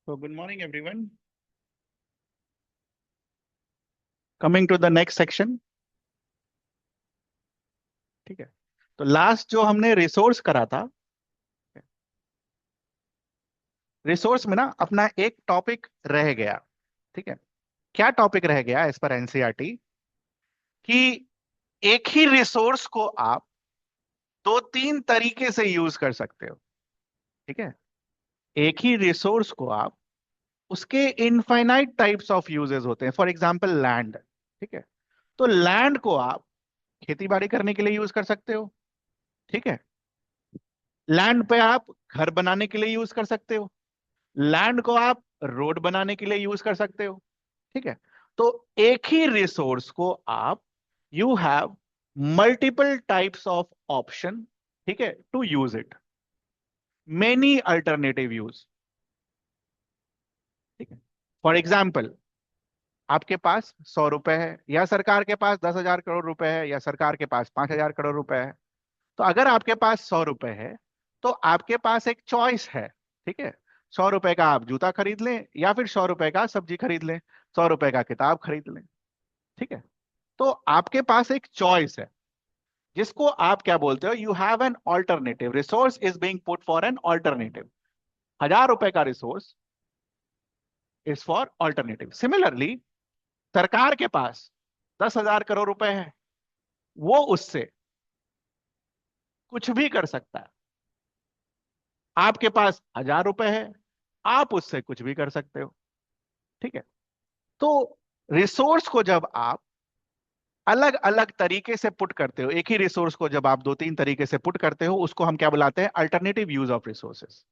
So good morning, everyone. Coming to the next section. ठीक है, तो लास्ट जो हमने रिसोर्स करा था, रिसोर्स में ना अपना एक टॉपिक रह गया। ठीक है, क्या टॉपिक रह गया एज पर एनसीईआरटी कि एक ही रिसोर्स को आप दो तीन तरीके से यूज कर सकते हो। ठीक है, एक ही रिसोर्स को आप, उसके इनफाइनाइट टाइप्स ऑफ यूजेस होते हैं। For example land. ठीक है, तो लैंड को आप खेती बाड़ी करने के लिए यूज कर सकते हो। ठीक है, लैंड पे आप घर बनाने के लिए यूज कर सकते हो, लैंड को आप रोड बनाने के लिए यूज कर सकते हो। ठीक है, तो एक ही रिसोर्स को आप, you have multiple types of option, ठीक है, to use it, many alternative use. ठीक है, फॉर एग्जाम्पल आपके पास 100 रुपए है, या सरकार के पास 10,000 करोड़ रुपए है, या सरकार के पास 5,000 करोड़ रुपए है। तो अगर आपके पास 100 रुपए है, तो आपके पास एक चॉइस है। ठीक है, 100 रुपए का आप जूता खरीद लें, या फिर 100 रुपए का सब्जी खरीद लें, 100 रुपए का किताब खरीद लें। ठीक है, तो आपके पास एक चॉइस है, जिसको आप क्या बोलते हो, you have an alternative resource is being put for an alternative. 1,000 रुपए का resource is for alternative. Similarly सरकार के पास 10,000 करोड़ रुपए है, वो उससे कुछ भी कर सकता है। आपके पास 1,000 रुपए है, आप उससे कुछ भी कर सकते हो। ठीक है, तो रिसोर्स को जब आप अलग अलग तरीके से पुट करते हो, एक ही रिसोर्स को जब आप दो तीन तरीके से पुट करते हो, उसको हम क्या बुलाते हैं, अल्टरनेटिव यूज ऑफ रिसोर्सेस।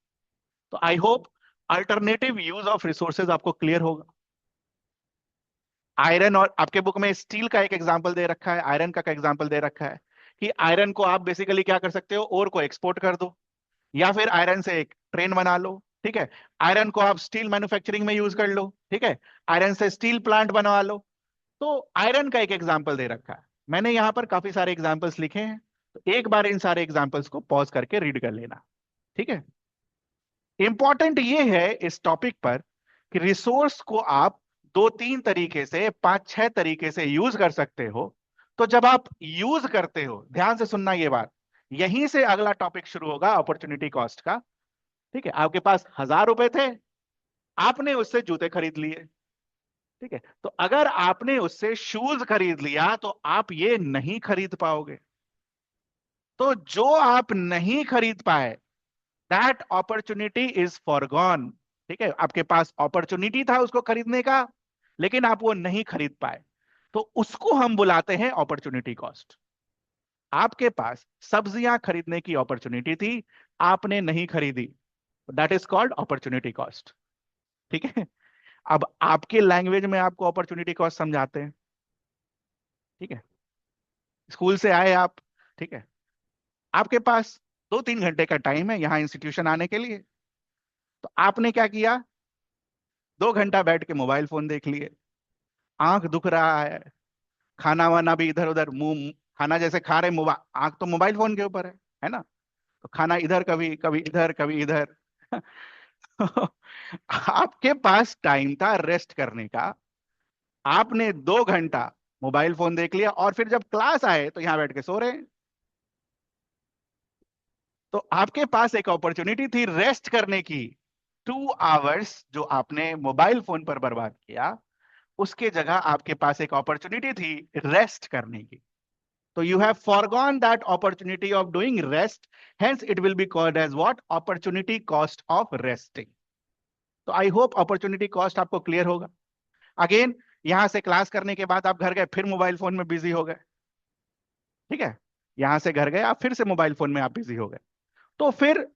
तो I hope alternative use of resources आपको क्लियर होगा। आयरन, और आपके बुक में स्टील का एक एग्जांपल दे रखा है, आयरन का एग्जांपल दे रखा है कि आयरन को आप बेसिकली क्या कर सकते हो, ओर को एक्सपोर्ट कर दो, या फिर आयरन से एक ट्रेन बना लो। ठीक है, आयरन को आप स्टील मैन्युफैक्चरिंग में यूज कर लो। ठीक है, आयरन से स्टील प्लांट बनवा लो। तो आयरन का एक एग्जाम्पल दे रखा है, मैंने यहां पर काफी सारे एग्जाम्पल्स लिखे हैं, तो एक बार इन सारे एग्जाम्पल्स को पॉज करके रीड कर लेना। ठीक है, इंपॉर्टेंट ये है इस टॉपिक पर कि रिसोर्स को आप दो तीन तरीके से, पांच छह तरीके से यूज कर सकते हो। तो जब आप यूज करते हो, ध्यान से सुनना ये बात, यहीं से अगला टॉपिक शुरू होगा अपॉर्चुनिटी कॉस्ट का। ठीक है, आपके पास 1,000 रुपए थे, आपने उससे जूते खरीद लिए। ठीक है, तो अगर आपने उससे शूज खरीद लिया, तो आप ये नहीं खरीद पाओगे। तो जो आप नहीं खरीद पाए, दैट अपॉर्चुनिटी इज फॉरगॉन। ठीक है, आपके पास अपॉर्चुनिटी था उसको खरीदने का, लेकिन आप वो नहीं खरीद पाए, तो उसको हम बुलाते हैं अपॉर्चुनिटी कॉस्ट। आपके पास सब्जियां खरीदने की अपॉर्चुनिटी थी, आपने नहीं खरीदी, that is called opportunity cost. ठीक है, अब आपके लैंग्वेज में आपको अपॉर्चुनिटी कॉस्ट समझाते हैं। ठीक है, स्कूल से आए आप, ठीक है, आपके पास 2-3 घंटे का टाइम है यहाँ इंस्टीट्यूशन आने के लिए। तो आपने क्या किया, 2 घंटा बैठ के मोबाइल फोन देख लिए, आंख दुख रहा है, खाना वाना भी इधर उधर, मुंह खाना जैसे खा रहे, मोबाइल, आंख तो मोबाइल फोन के ऊपर है ना, तो खाना इधर, कभी कभी इधर, कभी इधर। आपके पास टाइम था रेस्ट करने का, आपने 2 घंटा मोबाइल फोन देख लिया, और फिर जब क्लास आए तो यहां बैठ के सो रहे हैं। तो आपके पास एक अपॉर्चुनिटी थी रेस्ट करने की, 2 आवर्स जो आपने मोबाइल फोन पर बर्बाद किया, उसके जगह आपके पास एक अपॉर्चुनिटी थी रेस्ट करने की। तो you have forgone that opportunity of doing rest, hence it will be called as what, opportunity cost of resting. तो आई होप अपॉर्चुनिटी कॉस्ट आपको क्लियर होगा। अगेन, यहां से क्लास करने के बाद आप घर गए, फिर मोबाइल फोन में बिजी हो गए। ठीक है, यहां से घर गए, आप फिर से मोबाइल फोन में आप बिजी हो गए, तो फिर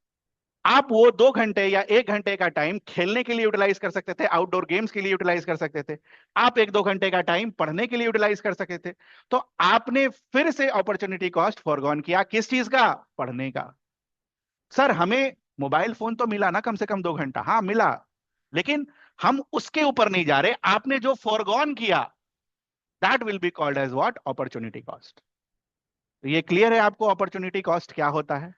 आप वो 2 घंटे या 1 घंटे का टाइम खेलने के लिए यूटिलाइज कर सकते थे, आउटडोर गेम्स के लिए यूटिलाइज कर सकते थे, आप 1-2 घंटे का टाइम पढ़ने के लिए यूटिलाइज कर सकते थे। तो आपने फिर से अपॉर्चुनिटी कॉस्ट फॉरगॉन किया, किस चीज का, पढ़ने का। सर हमें मोबाइल फोन तो मिला ना कम से कम 2 घंटा, हाँ मिला, लेकिन हम उसके ऊपर नहीं जा रहे, आपने जो फॉरगॉन किया, that will be called as what, opportunity cost. तो ये क्लियर है आपको अपॉर्चुनिटी कॉस्ट क्या होता है।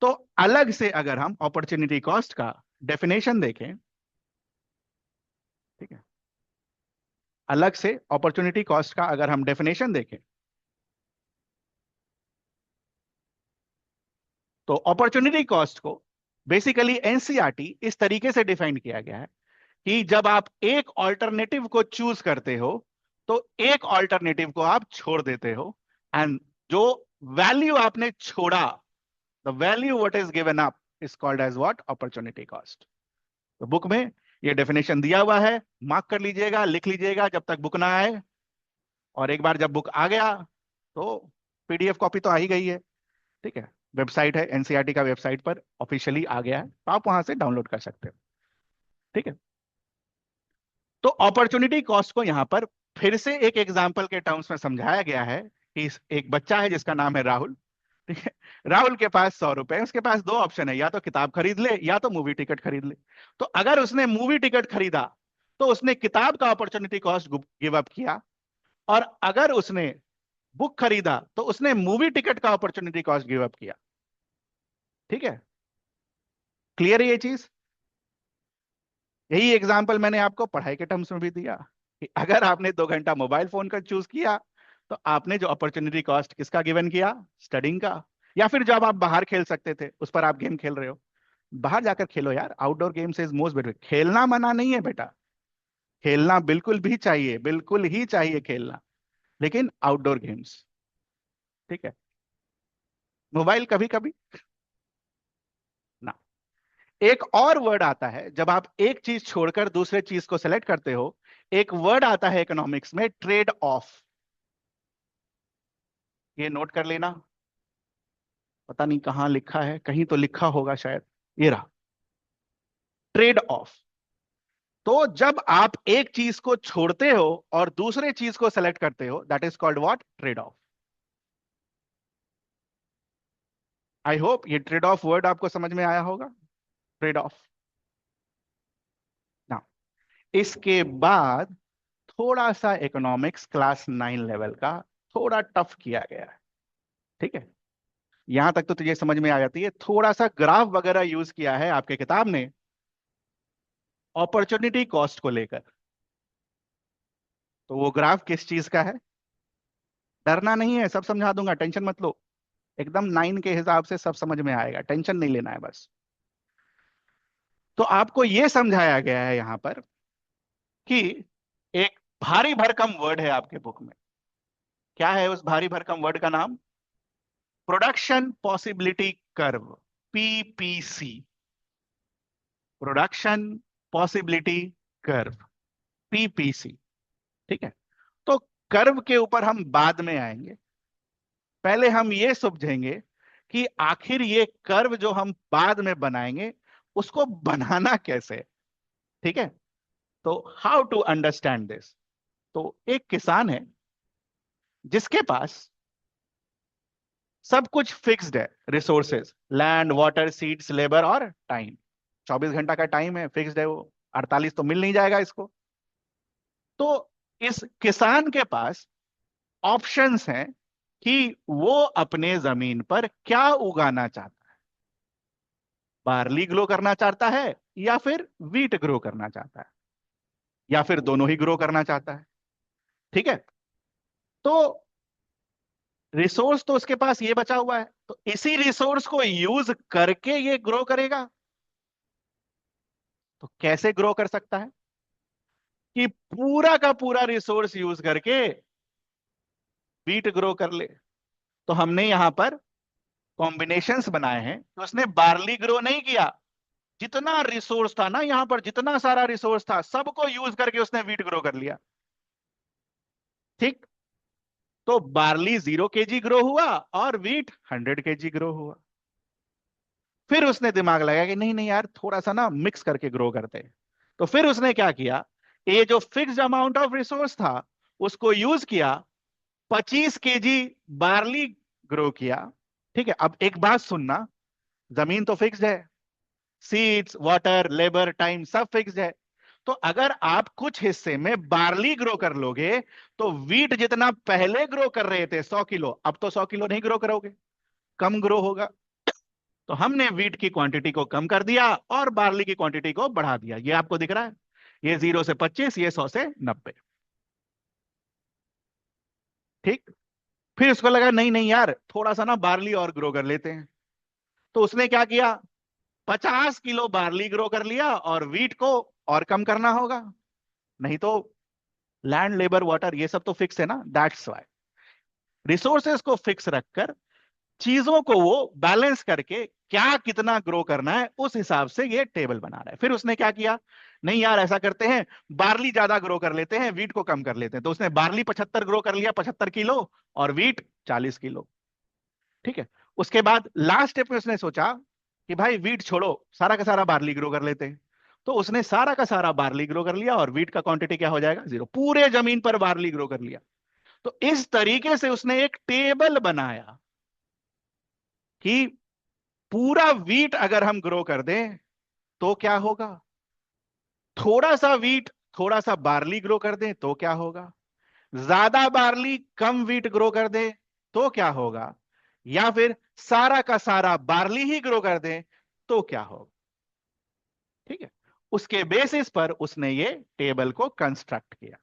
तो अलग से अगर हम अपॉर्चुनिटी कॉस्ट का डेफिनेशन देखें, अलग से अपॉर्चुनिटी कॉस्ट का अगर हम डेफिनेशन देखें तो अपॉर्चुनिटी कॉस्ट को बेसिकली एनसीईआरटी इस तरीके से डिफाइन किया गया है कि जब आप एक ऑल्टरनेटिव को चूज करते हो तो एक ऑल्टरनेटिव को आप छोड़ देते हो, एंड जो वैल्यू आपने छोड़ा, the value what is given up is called as what, opportunity cost. तो बुक में ये डेफिनेशन दिया हुआ है, मार्क कर लीजिएगा, लिख लीजिएगा जब तक बुक ना आए, और एक बार जब बुक आ गया तो पीडीएफ कॉपी तो आ ही गई है, ठीक है। वेबसाइट है एनसीईआरटी का, वेबसाइट पर ऑफिशियली आ गया है, तो आप वहां से डाउनलोड कर सकते हो, ठीक है। तो अपॉर्चुनिटी कॉस्ट को यहां पर फिर से एक एग्जाम्पल के टर्म्स में समझाया गया है कि एक बच्चा है जिसका नाम है राहुल, ठीक है। राहुल के पास 100 रुपए है, उसके पास दो ऑप्शन है, या तो किताब खरीद ले या तो मूवी टिकट खरीद ले। तो अगर उसने मूवी टिकट खरीदा तो उसने किताब का अपॉर्चुनिटी कॉस्ट गिव अप किया, और अगर उसने बुक खरीदा तो उसने मूवी टिकट का अपॉर्चुनिटी कॉस्ट गिव अप किया, ठीक है। क्लियर है ये चीज? यही एग्जाम्पल मैंने आपको पढ़ाई के टर्म्स में भी दिया कि अगर आपने 2 घंटा मोबाइल फोन का चूज किया तो आपने जो अपॉर्चुनिटी कॉस्ट किसका गिवन किया, स्टडिंग का। या फिर जब आप बाहर खेल सकते थे उस पर आप गेम खेल रहे हो, बाहर जाकर खेलो यार, outdoor games is most better. खेलना मना नहीं है बेटा, खेलना बिल्कुल भी चाहिए, बिल्कुल ही चाहिए खेलना, लेकिन आउटडोर गेम्स, ठीक है। मोबाइल कभी कभी ना। एक और वर्ड आता है जब आप एक चीज छोड़कर दूसरे चीज को सेलेक्ट करते हो, एक वर्ड आता है इकोनॉमिक्स में, ट्रेड ऑफ। ये नोट कर लेना, पता नहीं कहां लिखा है, कहीं तो लिखा होगा शायद, ये रहा, ट्रेड ऑफ। तो जब आप एक चीज को छोड़ते हो और दूसरे चीज को सेलेक्ट करते हो, that is called what, trade off. I hope ये ट्रेड ऑफ वर्ड आपको समझ में आया होगा, ट्रेड ऑफ ना। इसके बाद थोड़ा सा इकोनॉमिक्स क्लास 9 लेवल का थोड़ा टफ किया गया है, ठीक है। यहां तक तो तुझे समझ में आ जाती है, थोड़ा सा ग्राफ वगैरह यूज किया है आपके किताब में अपॉर्चुनिटी कॉस्ट को लेकर। तो वो ग्राफ किस चीज का है? डरना नहीं है, सब समझा दूंगा, टेंशन मत लो, एकदम 9 के हिसाब से सब समझ में आएगा, टेंशन नहीं लेना है बस। तो आपको यह समझाया गया है यहां पर कि एक भारी भरकम वर्ड है आपके बुक में, क्या है उस भारी भरकम वर्ड का नाम? Production possibility curve, PPC, production possibility curve, PPC, ठीक है। तो कर्व के ऊपर हम बाद में आएंगे, पहले हम ये समझेंगे कि आखिर ये कर्व जो हम बाद में बनाएंगे उसको बनाना कैसे है, ठीक है। तो हाउ टू अंडरस्टैंड दिस। तो एक किसान है जिसके पास सब कुछ फिक्स्ड है, resources, land, water, seeds, labour और टाइम। 24 घंटा का टाइम है, फिक्स्ड है वो, 48 तो मिल नहीं जाएगा इसको। तो इस किसान के पास ऑप्शंस हैं कि वो अपने जमीन पर क्या उगाना चाहता है। बार्ली ग्रो करना चाहता है या फिर वीट ग्रो करना चाहता है, या फिर दोनों ही ग्रो करना चाहता है, ठीक है। तो रिसोर्स तो उसके पास ये बचा हुआ है, तो इसी रिसोर्स को यूज करके ये ग्रो करेगा। तो कैसे ग्रो कर सकता है? कि पूरा का पूरा रिसोर्स यूज करके वीट ग्रो कर ले। तो हमने यहां पर कॉम्बिनेशंस बनाए हैं कि उसने बार्ली ग्रो नहीं किया, जितना रिसोर्स था ना यहां पर, जितना सारा रिसोर्स था सबको यूज करके उसने वीट ग्रो कर लिया, ठीक। तो बार्ली 0 kg ग्रो हुआ और वीट 100 kg ग्रो हुआ। फिर उसने दिमाग लगाया कि नहीं नहीं यार, थोड़ा सा ना मिक्स करके ग्रो करते हैं। तो फिर उसने क्या किया, ये जो फिक्स्ड अमाउंट ऑफ रिसोर्स था उसको यूज किया, 25 kg बार्ली ग्रो किया, ठीक है। अब एक बात सुनना, जमीन तो फिक्स्ड है, सीड्स, वाटर, लेबर, टाइम सब फिक्स्ड है। तो अगर आप कुछ हिस्से में बार्ली ग्रो कर लोगे तो वीट जितना पहले ग्रो कर रहे थे 100 किलो, अब तो 100 किलो नहीं ग्रो करोगे, कम ग्रो होगा। तो हमने वीट की क्वांटिटी को कम कर दिया और बार्ली की क्वांटिटी को बढ़ा दिया। ये आपको दिख रहा है, ये 0 से 25, ये 100 से 90, ठीक। फिर उसको लगा नहीं नहीं यार, थोड़ा सा ना बार्ली और ग्रो कर लेते हैं। तो उसने क्या किया, 50 किलो बार्ली ग्रो कर लिया, और वीट को और कम करना होगा, नहीं तो लैंड लेबर वाटर ये सब तो फिक्स है ना। दैट्स वाई रिसोर्सेज को फिक्स रखकर चीजों को वो बैलेंस करके क्या कितना ग्रो करना है उस हिसाब से ये टेबल बना रहा है। फिर उसने क्या किया, नहीं यार ऐसा करते हैं, बार्ली ज्यादा ग्रो कर लेते हैं, वीट को कम कर लेते हैं। तो उसने बार्ली 75 ग्रो कर लिया, 75 किलो, और वीट 40 किलो। ठीक है। उसके बाद लास्ट स्टेप में उसने सोचा कि भाई वीट छोड़ो, सारा का सारा बार्ली ग्रो कर लेते हैं। तो उसने सारा का सारा बार्ली ग्रो कर लिया, और वीट का क्वांटिटी क्या हो जाएगा, 0। पूरे जमीन पर बार्ली ग्रो कर लिया। तो इस तरीके से उसने एक टेबल बनाया कि पूरा वीट अगर हम ग्रो कर दें तो क्या होगा, थोड़ा सा वीट थोड़ा सा बार्ली ग्रो कर दें तो क्या होगा, ज्यादा बार्ली कम वीट ग्रो कर दे तो क्या होगा, या फिर सारा का सारा बार्ली ही ग्रो कर दे तो क्या होगा। ठीक है। उसके बेसिस पर उसने ये टेबल को कंस्ट्रक्ट किया।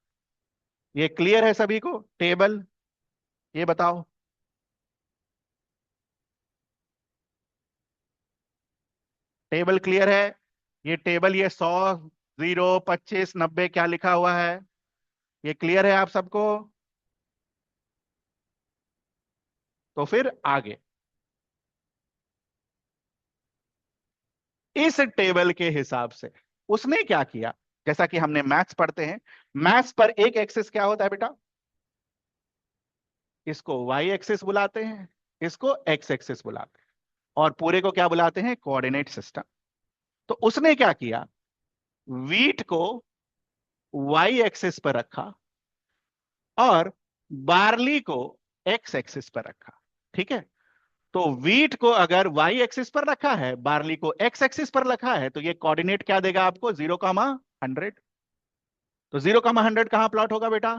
ये क्लियर है सभी को टेबल, ये बताओ। टेबल क्लियर है। ये टेबल, ये 100, 0, 25, 90 क्या लिखा हुआ है, ये क्लियर है आप सबको। तो फिर आगे इस टेबल के हिसाब से उसने क्या किया, जैसा कि हमने मैथ्स पढ़ते हैं, मैथ्स पर एक एक्सिस क्या होता है बेटा, इसको वाई एक्सिस बुलाते हैं, इसको एक्स एक्सिस बुलाते हैं, और पूरे को क्या बुलाते हैं, कोऑर्डिनेट सिस्टम। तो उसने क्या किया, वीट को वाई एक्सिस पर रखा, और बार्ली को एक्स एक्सिस पर रखा। ठीक है। तो वीट को अगर वाई एक्सिस पर रखा है, बार्ली को एक्स एक्सिस पर रखा है, तो ये कोऑर्डिनेट क्या देगा आपको, 0, 100। तो 0, 100 कहां प्लॉट होगा बेटा,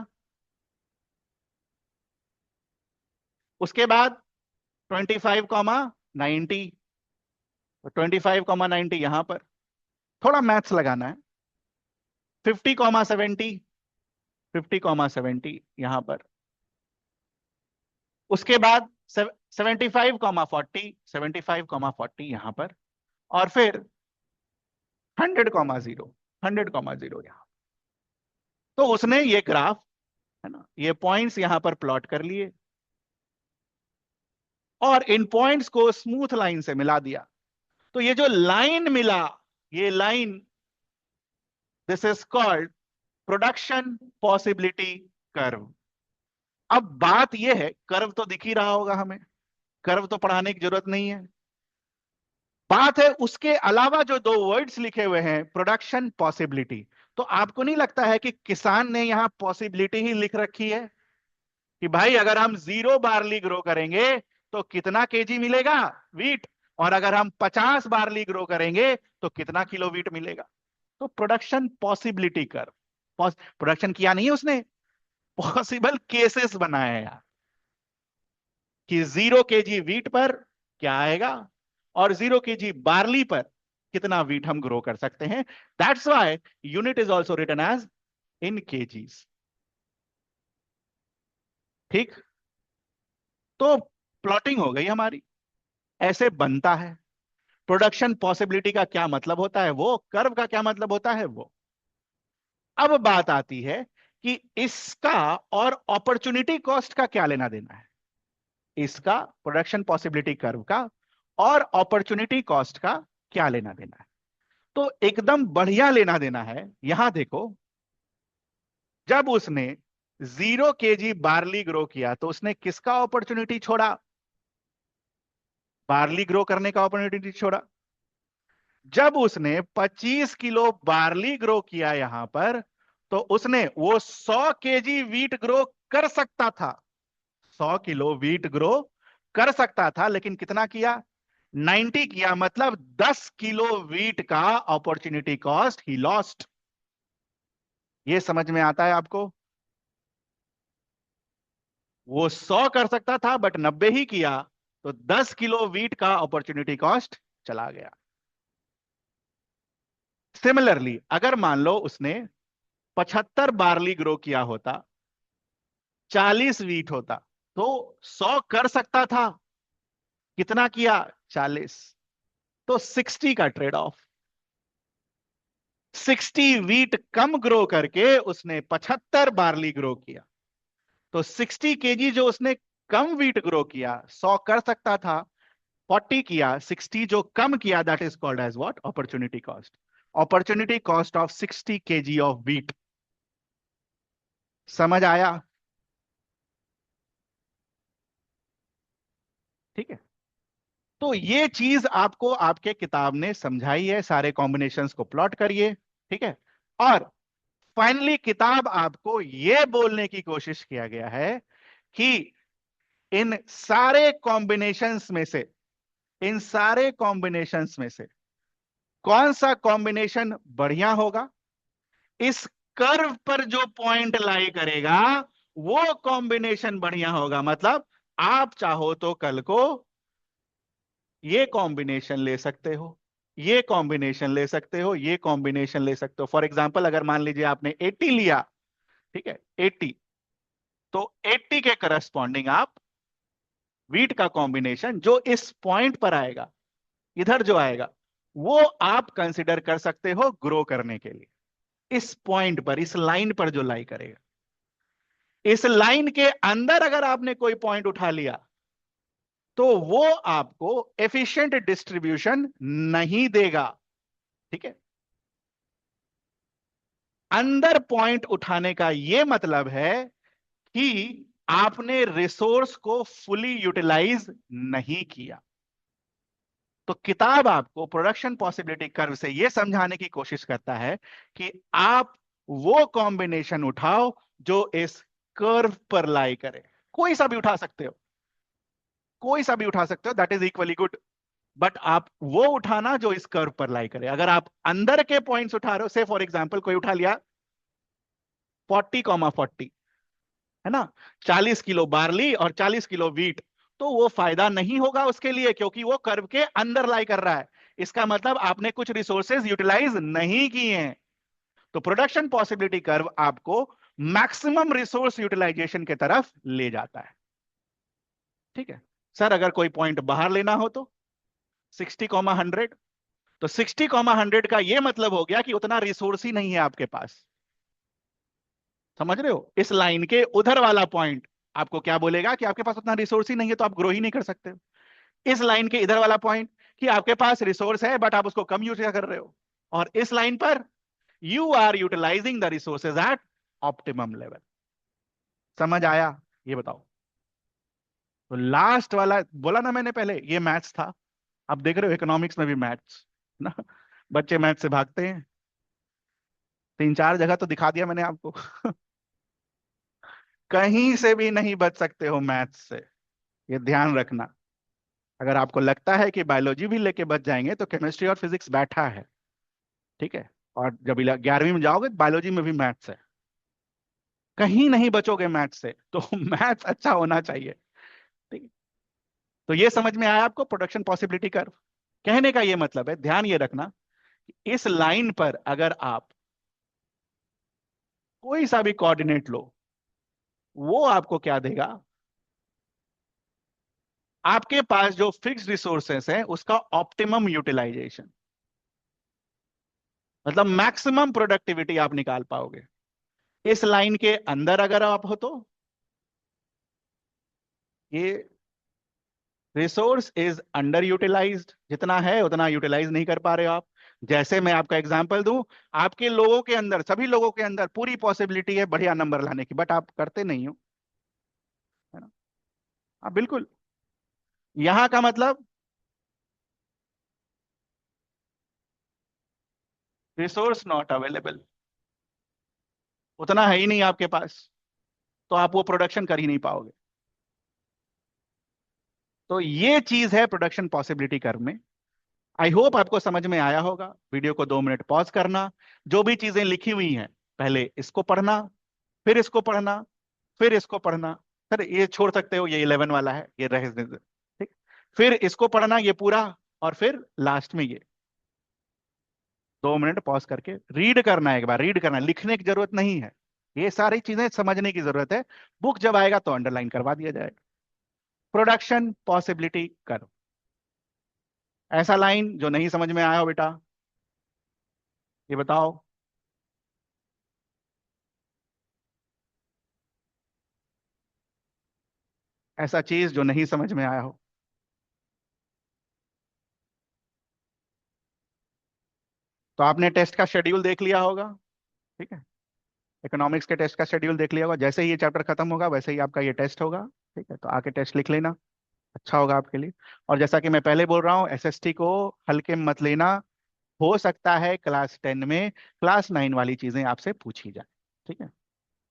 उसके बाद 25, 90। 25, 90 यहां पर, थोड़ा मैथ्स लगाना है। 50, 70, 50, 70 यहां पर। उसके बाद 75, 40, 75, 40 यहां पर। और फिर 100, 0, 100, 0 यहां। तो उसने ये ग्राफ, है ना, ये पॉइंट्स यहां पर प्लॉट कर लिए, और इन पॉइंट्स को स्मूथ लाइन से मिला दिया। तो ये जो लाइन मिला, ये line, this is called production possibility curve. अब बात यह है, कर्व तो दिख ही रहा होगा हमें, कर्व तो पढ़ाने की जरूरत नहीं है। बात है उसके अलावा जो दो वर्ड्स लिखे हुए हैं, प्रोडक्शन पॉसिबिलिटी। तो आपको नहीं लगता है कि किसान ने यहां पॉसिबिलिटी ही लिख रखी है, कि भाई अगर हम 0 बार्ली ग्रो करेंगे तो कितना केजी मिलेगा वीट, और अगर हम 50 बार्ली ग्रो करेंगे तो कितना किलो वीट मिलेगा। तो प्रोडक्शन पॉसिबिलिटी कर्व, प्रोडक्शन किया नहीं है उसने, पॉसिबल केसेस बनाए हैं यार, कि 0 केजी वीट पर क्या आएगा, और 0 केजी बार्ली पर कितना वीट हम ग्रो कर सकते हैं। That's why unit is also written as in kgs. ठीक। तो प्लॉटिंग हो गई हमारी, ऐसे बनता है। प्रोडक्शन पॉसिबिलिटी का क्या मतलब होता है वो, कर्व का क्या मतलब होता है वो। अब बात आती है कि इसका और अपॉर्चुनिटी कॉस्ट का क्या लेना देना है, इसका, प्रोडक्शन पॉसिबिलिटी कर्व का, और अपॉर्चुनिटी कॉस्ट का क्या लेना देना है। तो एकदम बढ़िया लेना देना है। यहां देखो, जब उसने 0 केजी बार्ली ग्रो किया तो उसने किसका अपॉर्चुनिटी छोड़ा, बार्ली ग्रो करने का अपॉर्चुनिटी छोड़ा। जब उसने 25 किलो बार्ली ग्रो किया यहां पर, तो उसने वो 100 केजी वीट ग्रो कर सकता था, 100 किलो वीट ग्रो कर सकता था, लेकिन कितना किया, 90 किया, मतलब 10 किलो वीट का अपॉर्चुनिटी कॉस्ट ही लॉस्ट। ये समझ में आता है आपको, वो 100 कर सकता था बट 90 ही किया, तो 10 किलो वीट का अपॉर्चुनिटी कॉस्ट चला गया। सिमिलरली अगर मान लो उसने 75 बार्ली ग्रो किया होता, 40 वीट होता तो 100 कर सकता था, कितना किया? 40। तो 60 का ट्रेड ऑफ। 60 वीट कम ग्रो करके उसने 75 बार्ली ग्रो किया। तो 60 केजी जो उसने कम वीट ग्रो किया, 100 कर सकता था, 40 किया, 60 जो कम किया, that is called as what? Opportunity cost. Opportunity cost of 60 kg of wheat. समझ आया? ठीक है। तो ये चीज आपको आपके किताब ने समझाई है, सारे कॉम्बिनेशंस को प्लॉट करिए। ठीक है। और फाइनली किताब आपको ये बोलने की कोशिश किया गया है कि इन सारे कॉम्बिनेशंस में से, इन सारे कॉम्बिनेशंस में से कौन सा कॉम्बिनेशन बढ़िया होगा? इस कर्व पर जो पॉइंट लाई करेगा वो कॉम्बिनेशन बढ़िया होगा। मतलब आप चाहो तो कल को ये कॉम्बिनेशन ले सकते हो, ये कॉम्बिनेशन ले सकते हो, ये कॉम्बिनेशन ले सकते हो। फॉर एग्जाम्पल, अगर मान लीजिए आपने 80 लिया, ठीक है, 80, तो 80 के करस्पॉन्डिंग आप वीट का कॉम्बिनेशन जो इस पॉइंट पर आएगा, इधर जो आएगा, वो आप कंसिडर कर सकते हो ग्रो करने के लिए। इस पॉइंट पर, इस लाइन पर जो लाई करेगा, इस लाइन के अंदर अगर आपने कोई पॉइंट उठा लिया तो वो आपको एफिशिएंट डिस्ट्रीब्यूशन नहीं देगा। ठीक है। अंदर पॉइंट उठाने का यह मतलब है कि आपने रिसोर्स को फुली यूटिलाइज नहीं किया। तो किताब आपको प्रोडक्शन पॉसिबिलिटी कर्व से यह समझाने की कोशिश करता है कि आप वो कॉम्बिनेशन उठाओ जो इस कर्व पर लाई करे। कोई सा भी उठा सकते हो, कोई सा भी उठा सकते हो, that is equally good. But आप वो उठाना जो इस कर्व पर लाई करे। अगर आप अंदर के पॉइंट्स उठा रहे हो, से फॉर एग्जांपल कोई उठा लिया 40,40, है ना, 40 किलो बार्ली और 40 किलो वीट, तो वो फायदा नहीं होगा उसके लिए, क्योंकि वो कर्व के अंदर लाई कर रहा है। इसका मतलब आपने कुछ रिसोर्सेज यूटिलाइज नहीं किए हैं। तो प्रोडक्शन पॉसिबिलिटी कर्व आपको मैक्सिमम रिसोर्स यूटिलाइजेशन की तरफ ले जाता है। ठीक है। सर अगर कोई पॉइंट बाहर लेना हो तो 60,100, तो 60,100 का यह मतलब हो गया कि उतना रिसोर्स ही नहीं है आपके पास। समझ रहे हो? इस लाइन के उधर वाला पॉइंट आपको क्या बोलेगा कि आपके पास उतना रिसोर्स ही नहीं है, तो आप ग्रो ही नहीं कर सकते। इस लाइन के इधर वाला पॉइंट कि आपके पास रिसोर्स है बट आप उसको कम यूज कर रहे हो। और इस लाइन पर you are utilising the resources at optimum level. समझ आया? ये बताओ। तो लास्ट वाला बोला ना मैंने पहले, ये मैथ्स था। आप देख रहे हो इकोनॉमिक्स में भी मैथ्स ना, बच्चे मैथ्स से भागते हैं। 3-4 जगह तो दिखा दिया मैंने आपको। कहीं से भी नहीं बच सकते हो मैथ्स से, ये ध्यान रखना। अगर आपको लगता है कि बायोलॉजी भी लेके बच जाएंगे तो केमिस्ट्री और फिजिक्स बैठा है। ठीक है। और जब 11वीं में जाओगे बायोलॉजी में भी मैथ्स है, कहीं नहीं बचोगे मैथ्स से। तो मैथ्स अच्छा होना चाहिए। ठीक है। तो ये समझ में आया आपको प्रोडक्शन पॉसिबिलिटी कर्व? कहने का ये मतलब है, ध्यान ये रखना, कि इस लाइन पर अगर आप कोई सा भी कोऑर्डिनेट लो, वो आपको क्या देगा? आपके पास जो फिक्स्ड रिसोर्सेस है उसका ऑप्टिमम यूटिलाइजेशन, मतलब मैक्सिमम प्रोडक्टिविटी आप निकाल पाओगे। इस लाइन के अंदर अगर आप हो तो ये रिसोर्स इज अंडर यूटिलाइज्ड, जितना है उतना यूटिलाइज नहीं कर पा रहे हो आप। जैसे मैं आपका एग्जांपल दूं, आपके लोगों के अंदर, सभी लोगों के अंदर पूरी पॉसिबिलिटी है बढ़िया नंबर लाने की, बट आप करते नहीं हो, है ना? हाँ बिल्कुल। यहां का मतलब रिसोर्स नॉट अवेलेबल, उतना है ही नहीं आपके पास, तो आप वो प्रोडक्शन कर ही नहीं पाओगे। तो ये चीज है प्रोडक्शन पॉसिबिलिटी कर्व में। आई होप आपको समझ में आया होगा। वीडियो को 2 मिनट पॉज करना, जो भी चीजें लिखी हुई हैं पहले इसको पढ़ना, फिर इसको पढ़ना, फिर इसको पढ़ना। सर ये छोड़ सकते हो, ये 11 वाला है, ये रह ठीक। फिर इसको पढ़ना ये पूरा, और फिर लास्ट में ये 2 मिनट पॉज करके रीड करना है। एक बार रीड करना है, लिखने की जरूरत नहीं है, ये सारी चीजें समझने की जरूरत है। बुक जब आएगा तो अंडरलाइन करवा दिया जाएगा। प्रोडक्शन पॉसिबिलिटी करो। ऐसा लाइन जो नहीं समझ में आया हो बेटा, ये बताओ। ऐसा चीज जो नहीं समझ में आया हो। तो आपने टेस्ट का शेड्यूल देख लिया होगा। ठीक है। इकोनॉमिक्स के टेस्ट का शेड्यूल देख लिया होगा। जैसे ही ये चैप्टर खत्म होगा वैसे ही आपका ये टेस्ट होगा। ठीक है, तो आके टेस्ट लिख लेना, अच्छा होगा आपके लिए। और जैसा कि मैं पहले बोल रहा हूँ, एसएसटी को हल्के में मत लेना। हो सकता है क्लास 10 में क्लास 9 वाली चीजें आपसे पूछी जाए। ठीक है।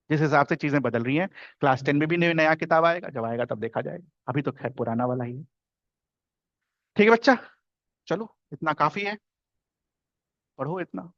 जिस हिसाब से चीजें बदल रही हैं, क्लास 10 में भी नया किताब आएगा, जब आएगा तब देखा जाएगा। अभी तो खैर पुराना वाला ही है। ठीक है बच्चा, चलो इतना काफी है, पढ़ो इतना।